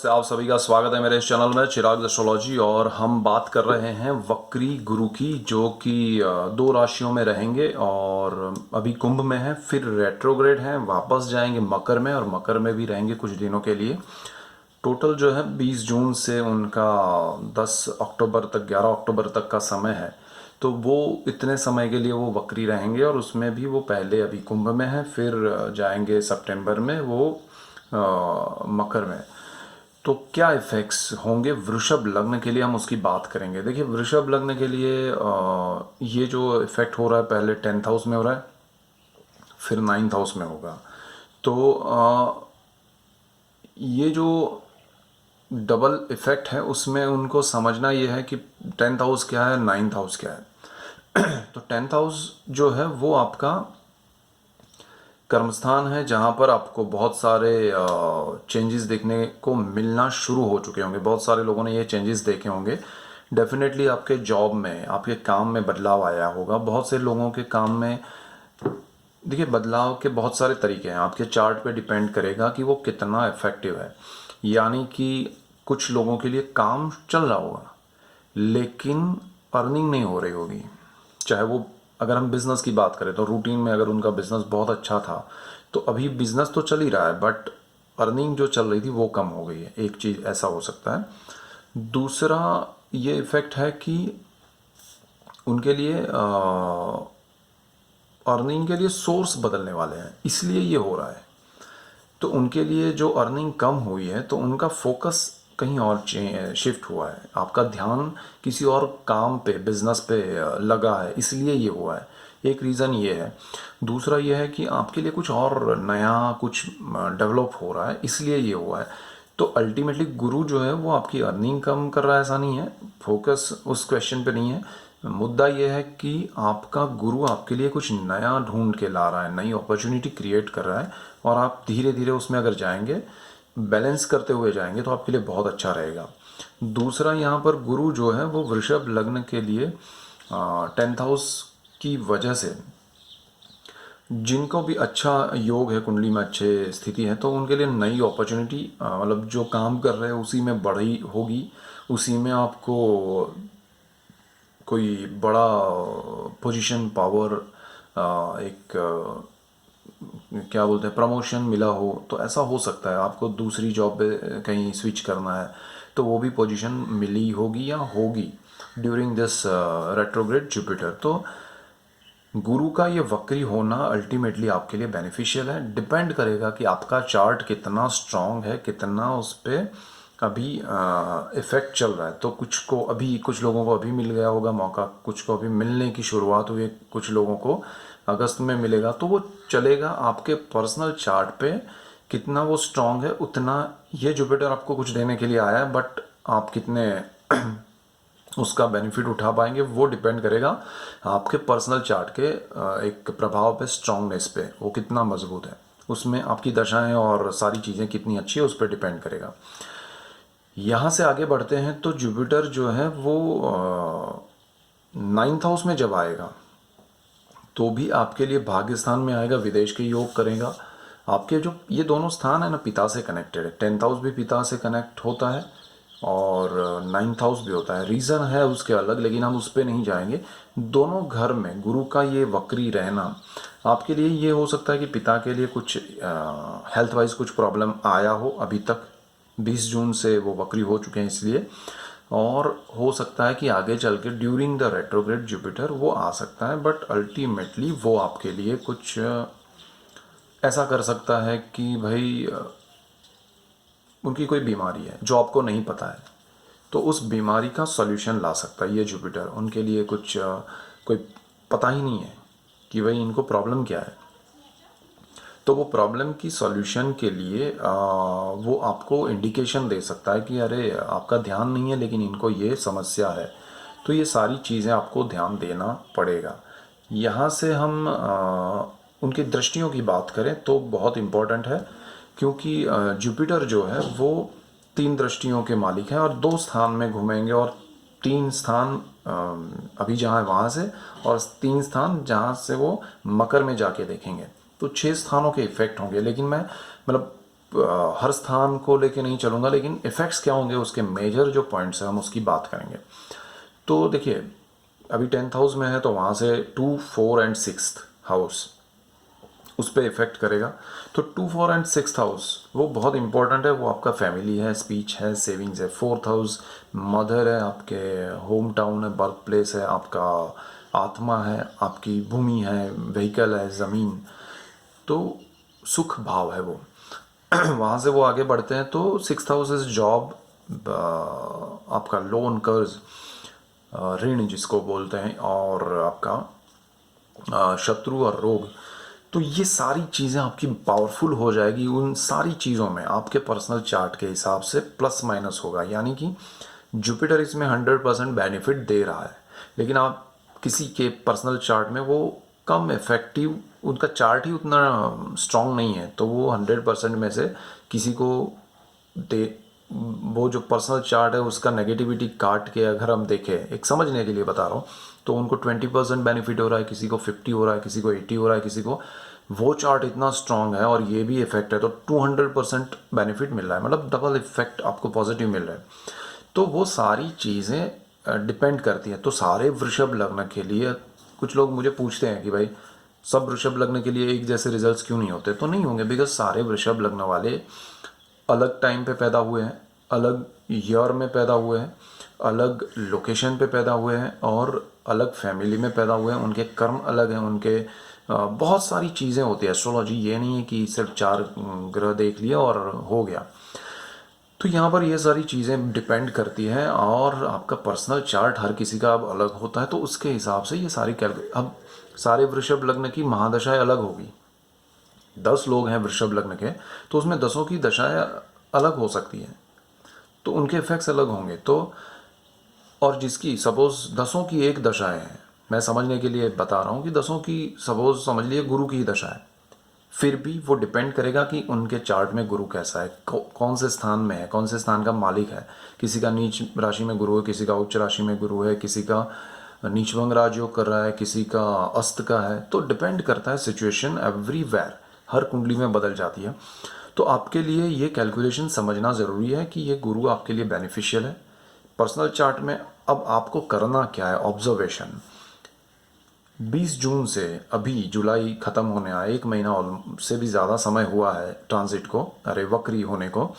से आप सभी का स्वागत है मेरे इस चैनल में चिराग एस्ट्रोलॉजी। और हम बात कर रहे हैं वक्री गुरु की, जो कि दो राशियों में रहेंगे और अभी कुंभ में है, फिर रेट्रोग्रेड हैं, वापस जाएंगे मकर में और मकर में भी रहेंगे कुछ दिनों के लिए। टोटल जो है 20 जून से उनका 10 अक्टूबर तक 11 अक्टूबर तक का समय है। तो वो इतने समय के लिए वो वक्री रहेंगे और उसमें भी वो पहले अभी कुंभ में है, फिर जाएंगे सितंबर में वो मकर में। तो क्या इफेक्ट्स होंगे वृषभ लग्न के लिए, हम उसकी बात करेंगे। देखिए, वृषभ लग्न के लिए ये जो इफेक्ट हो रहा है, पहले 10th हाउस में हो रहा है, फिर 9th हाउस में होगा। तो ये जो डबल इफेक्ट है उसमें उनको समझना ये है कि 10th हाउस क्या है, 9th हाउस क्या है। तो 10th हाउस जो है वो आपका कर्मस्थान है, जहाँ पर आपको बहुत सारे चेंजेस देखने को मिलना शुरू हो चुके होंगे। बहुत सारे लोगों ने ये चेंजेस देखे होंगे। डेफिनेटली आपके जॉब में, आपके काम में बदलाव आया होगा। बहुत से लोगों के काम में, देखिए, बदलाव के बहुत सारे तरीके हैं। आपके चार्ट पे डिपेंड करेगा कि वो कितना इफेक्टिव है। यानी कि कुछ लोगों के लिए काम चल रहा होगा लेकिन अर्निंग नहीं हो रही होगी। चाहे वो, अगर हम बिजनेस की बात करें तो रूटीन में अगर उनका बिजनेस बहुत अच्छा था तो अभी बिजनेस तो चल ही रहा है बट अर्निंग जो चल रही थी वो कम हो गई है। एक चीज़ ऐसा हो सकता है। दूसरा ये इफेक्ट है कि उनके लिए अर्निंग के लिए सोर्स बदलने वाले हैं, इसलिए ये हो रहा है। तो उनके लिए जो अर्निंग कम हुई है तो उनका फोकस कहीं और शिफ्ट हुआ है। आपका ध्यान किसी और काम पे, बिजनेस पे लगा है, इसलिए ये हुआ है। एक रीज़न ये है। दूसरा ये है कि आपके लिए कुछ और नया कुछ डेवलप हो रहा है, इसलिए ये हुआ है। तो अल्टीमेटली गुरु जो है वो आपकी अर्निंग कम कर रहा है, ऐसा नहीं है। फोकस उस क्वेश्चन पे नहीं है। मुद्दा यह है कि आपका गुरु आपके लिए कुछ नया ढूंढ के ला रहा है, नई अपॉर्चुनिटी क्रिएट कर रहा है और आप धीरे धीरे उसमें अगर जाएंगे, बैलेंस करते हुए जाएंगे तो आपके लिए बहुत अच्छा रहेगा। दूसरा, यहाँ पर गुरु जो है वो वृषभ लग्न के लिए 10th हाउस की वजह से जिनको भी अच्छा योग है, कुंडली में अच्छे स्थिति है, तो उनके लिए नई अपॉर्चुनिटी, मतलब जो काम कर रहे हैं उसी में बढ़ी होगी, उसी में आपको कोई बड़ा पोजीशन, पावर, एक क्या बोलते हैं, प्रमोशन मिला हो तो ऐसा हो सकता है। आपको दूसरी जॉब पे कहीं स्विच करना है तो वो भी पोजीशन मिली होगी या होगी ड्यूरिंग दिस रेट्रोग्रेड जुपिटर। तो गुरु का ये वक्री होना अल्टीमेटली आपके लिए बेनिफिशियल है। डिपेंड करेगा कि आपका चार्ट कितना स्ट्रांग है, कितना उस पर अभी इफेक्ट चल रहा है। तो कुछ लोगों को अभी मिल गया होगा मौका, कुछ को अभी मिलने की शुरुआत हुई है, कुछ लोगों को अगस्त में मिलेगा। तो वो चलेगा आपके पर्सनल चार्ट पे, कितना वो स्ट्रांग है उतना ये जुपिटर आपको कुछ देने के लिए आया है। बट आप कितने उसका बेनिफिट उठा पाएंगे वो डिपेंड करेगा आपके पर्सनल चार्ट के एक प्रभाव पे, स्ट्रांगनेस पे, वो कितना मजबूत है, उसमें आपकी दशाएं और सारी चीज़ें कितनी अच्छी है उस पर डिपेंड करेगा। यहाँ से आगे बढ़ते हैं तो जुपिटर जो है वो 9th हाउस में जब आएगा तो भी आपके लिए भाग्य स्थान में आएगा, विदेश के योग करेगा। आपके जो ये दोनों स्थान है ना, पिता से कनेक्टेड है। 10th हाउस भी पिता से कनेक्ट होता है और 9th हाउस भी होता है। रीज़न है उसके अलग, लेकिन हम उस पर नहीं जाएंगे। दोनों घर में गुरु का ये वक्री रहना आपके लिए ये हो सकता है कि पिता के लिए कुछ हेल्थ वाइज कुछ प्रॉब्लम आया हो अभी तक। 20 जून से वो वक्री हो चुके हैं इसलिए, और हो सकता है कि आगे चल के ड्यूरिंग द रेट्रोग्रेड जुपिटर वो आ सकता है। बट अल्टीमेटली वो आपके लिए कुछ ऐसा कर सकता है कि भाई उनकी कोई बीमारी है जो आपको नहीं पता है, तो उस बीमारी का सॉल्यूशन ला सकता है ये जुपिटर। उनके लिए कुछ कोई पता ही नहीं है कि भाई इनको प्रॉब्लम क्या है, तो वो प्रॉब्लम की सॉल्यूशन के लिए वो आपको इंडिकेशन दे सकता है कि अरे आपका ध्यान नहीं है लेकिन इनको ये समस्या है। तो ये सारी चीज़ें आपको ध्यान देना पड़ेगा। यहाँ से हम उनकी दृष्टियों की बात करें तो बहुत इम्पोर्टेंट है, क्योंकि जुपिटर जो है वो 3 दृष्टियों के मालिक हैं और 2 स्थान में घूमेंगे, और 3 स्थान अभी जहाँ है वहाँ से, और 3 स्थान जहाँ से वो मकर में जाके देखेंगे। तो 6 स्थानों के इफेक्ट होंगे। लेकिन मैं मतलब हर स्थान को लेके नहीं चलूँगा, लेकिन इफ़ेक्ट्स क्या होंगे उसके मेजर जो पॉइंट्स हैं हम उसकी बात करेंगे। तो देखिए, अभी 10th हाउस में है तो वहाँ से 2, 4 एंड 6th हाउस उस पर इफ़ेक्ट करेगा। तो 2, 4 एंड 6th हाउस वो बहुत इंपॉर्टेंट है, वो आपका फैमिली है, स्पीच है, सेविंग्स है। 4th हाउस मदर है, आपके होम टाउन है, बर्थ प्लेस है, आपका आत्मा है, आपकी भूमि है, व्हीकल है, ज़मीन। तो सुख भाव है वो वहाँ से वो आगे बढ़ते हैं। तो 6th हाउस इज जॉब, आपका लोन, कर्ज, ऋण जिसको बोलते हैं, और आपका शत्रु और रोग। तो ये सारी चीज़ें आपकी पावरफुल हो जाएगी। उन सारी चीज़ों में आपके पर्सनल चार्ट के हिसाब से प्लस माइनस होगा, यानी कि जुपिटर इसमें 100% बेनिफिट दे रहा है, लेकिन आप किसी के पर्सनल चार्ट में वो कम इफेक्टिव, उनका चार्ट ही उतना स्ट्रांग नहीं है, तो वो 100% में से किसी को दे, वो जो पर्सनल चार्ट है उसका नेगेटिविटी काट के अगर हम देखें, एक समझने के लिए बता रहा हूँ, तो उनको 20% बेनिफिट हो रहा है, किसी को 50 हो रहा है, किसी को 80 हो रहा है, किसी को वो चार्ट इतना स्ट्रांग है और ये भी इफेक्ट है तो 200% बेनिफिट मिल रहा है, मतलब डबल इफेक्ट आपको पॉजिटिव मिल रहा है। तो वो सारी चीज़ें डिपेंड करती हैं। तो सारे वृषभ लग्न के लिए, कुछ लोग मुझे पूछते हैं कि भाई सब वृषभ लग्न के लिए एक जैसे रिजल्ट्स क्यों नहीं होते, तो नहीं होंगे, बिकॉज सारे वृषभ लग्न वाले अलग टाइम पे पैदा हुए हैं, अलग ईयर में पैदा हुए हैं, अलग लोकेशन पे पैदा हुए हैं, और अलग फैमिली में पैदा हुए हैं, उनके कर्म अलग हैं, उनके बहुत सारी चीज़ें होती है। एस्ट्रोलॉजी ये नहीं है कि सिर्फ 4 ग्रह देख लिया और हो गया। तो यहाँ पर ये सारी चीज़ें डिपेंड करती हैं, और आपका पर्सनल चार्ट हर किसी का अब अलग होता है, तो उसके हिसाब से ये सारी अब सारे वृषभ लग्न की महादशाएं अलग होगी। 10 लोग हैं वृषभ लग्न के, तो उसमें 10 की दशाएं अलग हो सकती हैं, तो उनके इफेक्ट्स अलग होंगे। तो और जिसकी सपोज 10 की एक दशाएं हैं, मैं समझने के लिए बता रहा हूँ कि 10 की सपोज समझ लिए गुरु की दशा है, फिर भी वो डिपेंड करेगा कि उनके चार्ट में गुरु कैसा है, कौन से स्थान में है, कौन से स्थान का मालिक है। किसी का नीच राशि में गुरु है, किसी का उच्च राशि में गुरु है, किसी का नीचभंग राजयोग कर रहा है, किसी का अस्त का है। तो डिपेंड करता है, सिचुएशन एवरीवेयर हर कुंडली में बदल जाती है। तो आपके लिए ये कैलकुलेशन समझना ज़रूरी है कि ये गुरु आपके लिए बेनिफिशियल है पर्सनल चार्ट में। अब आपको करना क्या है, ऑब्जर्वेशन। 20 जून से अभी जुलाई ख़त्म होने आया, 1 महीना और से भी ज़्यादा समय हुआ है ट्रांजिट को, अरे वक्री होने को।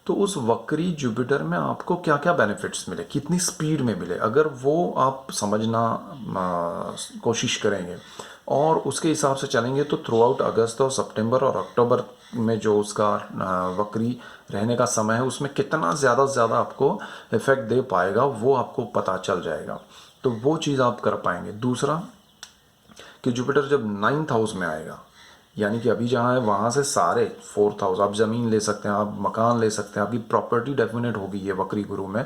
तो उस वक्री जुपिटर में आपको क्या क्या बेनिफिट्स मिले, कितनी स्पीड में मिले, अगर वो आप समझना कोशिश करेंगे और उसके हिसाब से चलेंगे, तो थ्रू आउट अगस्त और सितंबर और अक्टूबर में जो उसका वक्री रहने का समय है, उसमें कितना ज़्यादा से ज़्यादा आपको इफेक्ट दे पाएगा वो आपको पता चल जाएगा। तो वो चीज़ आप कर पाएंगे। दूसरा कि जुपिटर जब 9th हाउस में आएगा, यानी कि अभी जहाँ है वहाँ से सारे 4th हाउस, आप ज़मीन ले सकते हैं, आप मकान ले सकते हैं, आपकी प्रॉपर्टी डेफिनेट होगी ये वक्री गुरु में।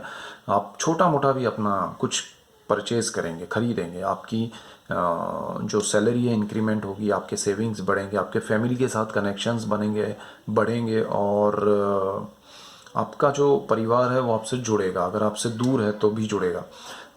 आप छोटा मोटा भी अपना कुछ परचेज करेंगे, खरीदेंगे, आपकी जो सैलरी है इंक्रीमेंट होगी, आपके सेविंग्स बढ़ेंगे, आपके फैमिली के साथ कनेक्शंस बनेंगे, बढ़ेंगे, और आपका जो परिवार है वो आपसे जुड़ेगा, अगर आपसे दूर है तो भी जुड़ेगा,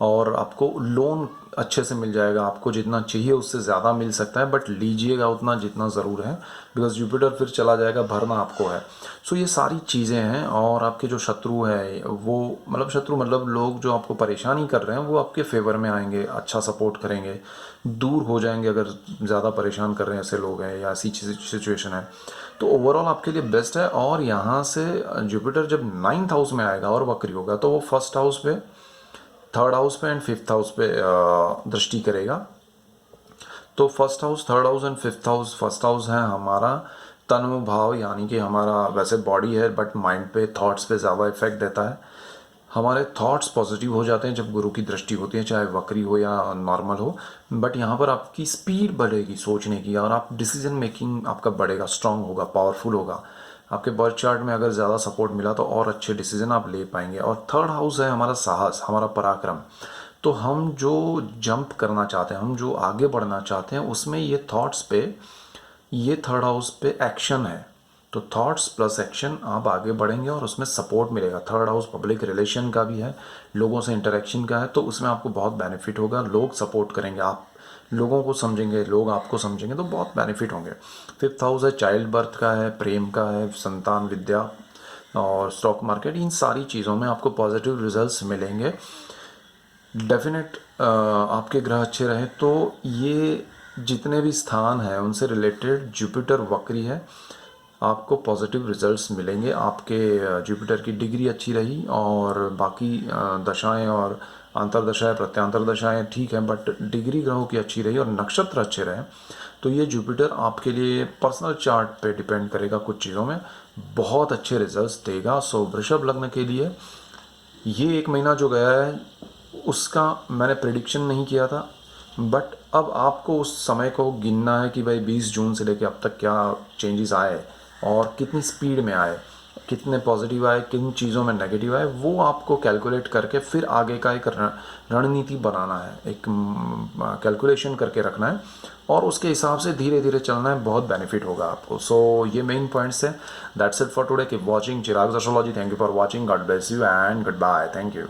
और आपको लोन अच्छे से मिल जाएगा। आपको जितना चाहिए उससे ज़्यादा मिल सकता है, बट लीजिएगा उतना जितना ज़रूर है, बिकॉज जुपिटर फिर चला जाएगा, भरना आपको है। सो ये सारी चीज़ें हैं। और आपके जो शत्रु है वो, मतलब शत्रु मतलब लोग जो आपको परेशानी कर रहे हैं, वो आपके फेवर में आएंगे, अच्छा सपोर्ट करेंगे, दूर हो जाएंगे अगर ज़्यादा परेशान कर रहे हैं ऐसे लोग हैं या ऐसी सिचुएशन है। तो ओवरऑल आपके लिए बेस्ट है। और यहाँ से जुपिटर जब 9th हाउस में आएगा और वक्री होगा, तो वो 1st हाउस पे, 3rd हाउस पे एंड 5th हाउस पे दृष्टि करेगा। तो 1st house, 3rd house and 5th house, 1st house है हमारा तनु भाव, यानी कि हमारा वैसे बॉडी है बट माइंड पे, थॉट्स पे ज़्यादा इफेक्ट देता है। हमारे थॉट्स पॉजिटिव हो जाते हैं जब गुरु की दृष्टि होती है, चाहे वक्री हो या नॉर्मल हो। बट यहाँ पर आपकी स्पीड बढ़ेगी सोचने की, और आप डिसीजन मेकिंग आपका बढ़ेगा, स्ट्रांग होगा, पावरफुल होगा। आपके बर्थ चार्ट में अगर ज़्यादा सपोर्ट मिला तो और अच्छे डिसीजन आप ले पाएंगे। और 3rd हाउस है हमारा साहस, हमारा पराक्रम। तो हम जो जंप करना चाहते हैं, हम जो आगे बढ़ना चाहते हैं, उसमें ये थॉट्स पे, ये 3rd हाउस पे एक्शन है। तो थॉट्स प्लस एक्शन, आप आगे बढ़ेंगे और उसमें सपोर्ट मिलेगा। 3rd हाउस पब्लिक रिलेशन का भी है, लोगों से इंटरेक्शन का है, तो उसमें आपको बहुत बेनिफिट होगा, लोग सपोर्ट करेंगे, आप लोगों को समझेंगे, लोग आपको समझेंगे, तो बहुत बेनिफिट होंगे। 5th हाउस है, चाइल्ड बर्थ का है, प्रेम का है, संतान, विद्या और स्टॉक मार्केट, इन सारी चीज़ों में आपको पॉजिटिव रिजल्ट्स मिलेंगे। डेफिनेट आपके ग्रह अच्छे रहे तो ये जितने भी स्थान हैं उनसे रिलेटेड जुपिटर वक्री है, आपको पॉजिटिव रिजल्ट्स मिलेंगे। आपके जुपिटर की डिग्री अच्छी रही और बाकी दशाएं और अंतर्दशाएं प्रत्यांतर दशाएं ठीक हैं, बट डिग्री ग्रहों की अच्छी रही और नक्षत्र अच्छे रहे तो ये जुपिटर आपके लिए पर्सनल चार्ट पे डिपेंड करेगा, कुछ चीज़ों में बहुत अच्छे रिजल्ट्स देगा। सो वृषभ लग्न के लिए ये एक महीना जो गया है उसका मैंने प्रिडिक्शन नहीं किया था, बट अब आपको उस समय को गिनना है कि भाई 20 जून से लेकर अब तक क्या चेंजेस आए और कितनी स्पीड में आए, कितने पॉजिटिव आए, किन चीज़ों में नेगेटिव आए, वो आपको कैलकुलेट करके फिर आगे का एक रणनीति बनाना है, एक कैलकुलेशन करके रखना है और उसके हिसाब से धीरे धीरे चलना है, बहुत बेनिफिट होगा आपको। सो ये मेन पॉइंट्स है। That's it for today. Keep watching Chirag astrology. Thank you for watching. God bless you and goodbye. Thank you.